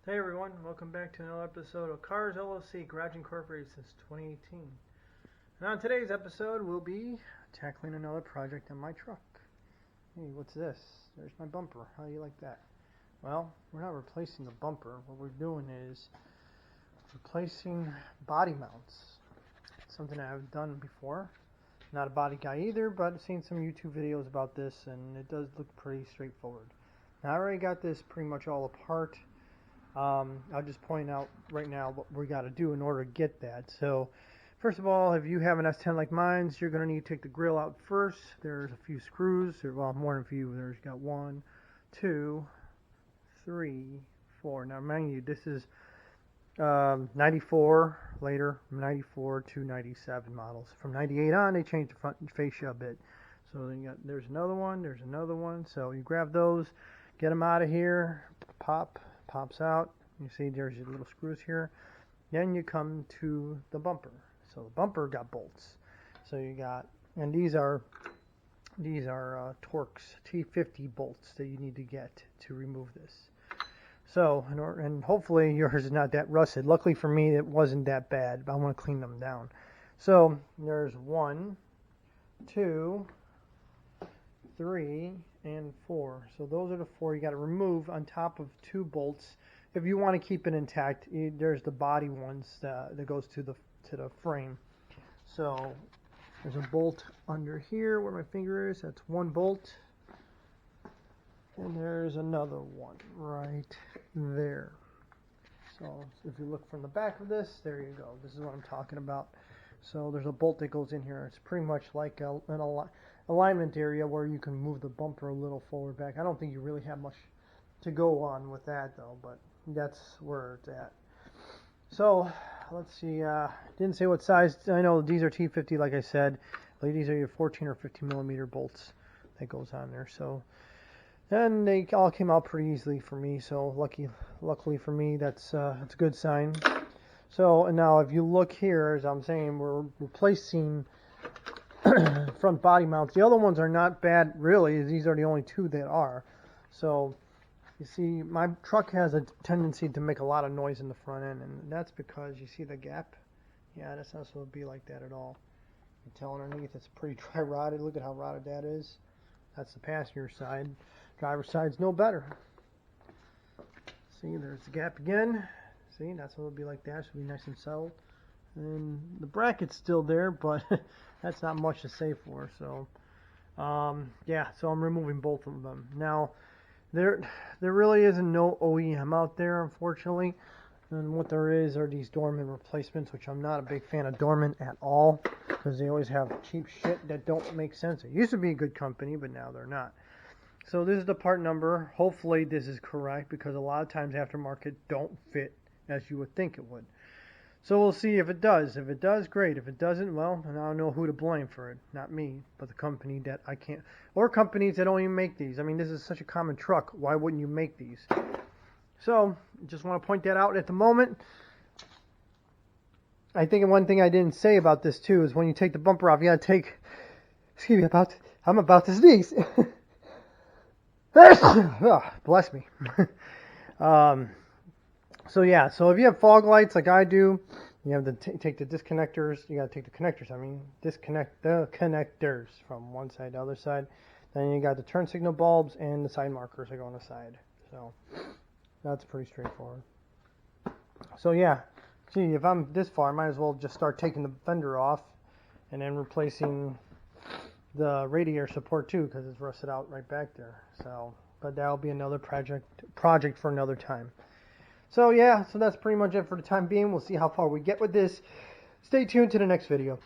Hey everyone, welcome back to another episode of Cars LLC Garage Incorporated since 2018. And on today's episode, we'll be tackling another project on my truck. Hey, what's this? There's my bumper. How do you like that? Well, we're not replacing the bumper. What we're doing is replacing body mounts. Something I've done before. Not a body guy either, but I've seen some YouTube videos about this, and it does look pretty straightforward. Now, I already got this pretty much all apart. I'll just point out right now what we got to do in order to get that. So, first of all, if you have an S10 like mine, you're going to need to take the grill out first. There's a few screws. Well, more than a few. There's got 1, 2, 3, 4. Now, mind you, this is 94 later, 94 to 97 models. From 98 on, they changed the front fascia a bit. So then there's another one. So you grab those, get them out of here, pops out. You see there's your little screws here. Then you come to the bumper. So the bumper got bolts. So you got, and these are Torx T50 bolts that you need to get to remove this. So, and hopefully yours is not that rusted. Luckily for me, it wasn't that bad, but I want to clean them down. So there's 1, 2, 3, and 4. So those are the 4 you got to remove on top of 2 bolts. If you want to keep it intact, there's the body ones that goes to the frame. So there's a bolt under here where my finger is. That's 1 bolt. And there's another one right there. So if you look from the back of this, there you go. This is what I'm talking about. So there's a bolt that goes in here. It's pretty much like an alignment area where you can move the bumper a little forward back. I don't think you really have much to go on with that though, but that's where it's at. So let's see. Didn't say what size. I know these are T50, like I said. These are your 14 or 15 millimeter bolts that goes on there. So. And they all came out pretty easily for me, so luckily for me, that's a good sign. So, and now if you look here, as I'm saying, we're replacing front body mounts. The other ones are not bad, really. These are the only 2 that are. So, you see, my truck has a tendency to make a lot of noise in the front end, and that's because, you see the gap? Yeah, that's not supposed to be like that at all. You can tell underneath it's pretty dry rotted. Look at how rotted that is. That's the passenger side. Driver's side's no better. See, there's the gap again. See, that's what it'll be like that. Should be nice and settled. And the bracket's still there, but that's not much to say for. So, yeah. So I'm removing both of them now. There really isn't no OEM out there, unfortunately. And what there is are these Dorman replacements, which I'm not a big fan of Dorman at all, because they always have cheap shit that don't make sense. It used to be a good company, but now they're not. So this is the part number. Hopefully this is correct, because a lot of times aftermarket don't fit as you would think it would. So we'll see if it does. If it does, great. If it doesn't, well, then I don't know who to blame for it. Not me, but the company that I can't, or companies that don't even make these. I mean, this is such a common truck. Why wouldn't you make these? So just want to point that out at the moment. I think one thing I didn't say about this too is when you take the bumper off, you gotta take, excuse me, I'm about to sneeze. Oh, bless me. So yeah, so if you have fog lights like I do, you have to take the disconnectors. You got to take the connectors. Disconnect the connectors from one side to the other side. Then you got the turn signal bulbs and the side markers that go on the side. So that's pretty straightforward. So yeah, see, if I'm this far, I might as well just start taking the fender off and then replacing the radiator support too, because it's rusted out right back there. So, but that'll be another project for another time. So yeah, so that's pretty much it for the time being. We'll see how far we get with this. Stay tuned to the next video.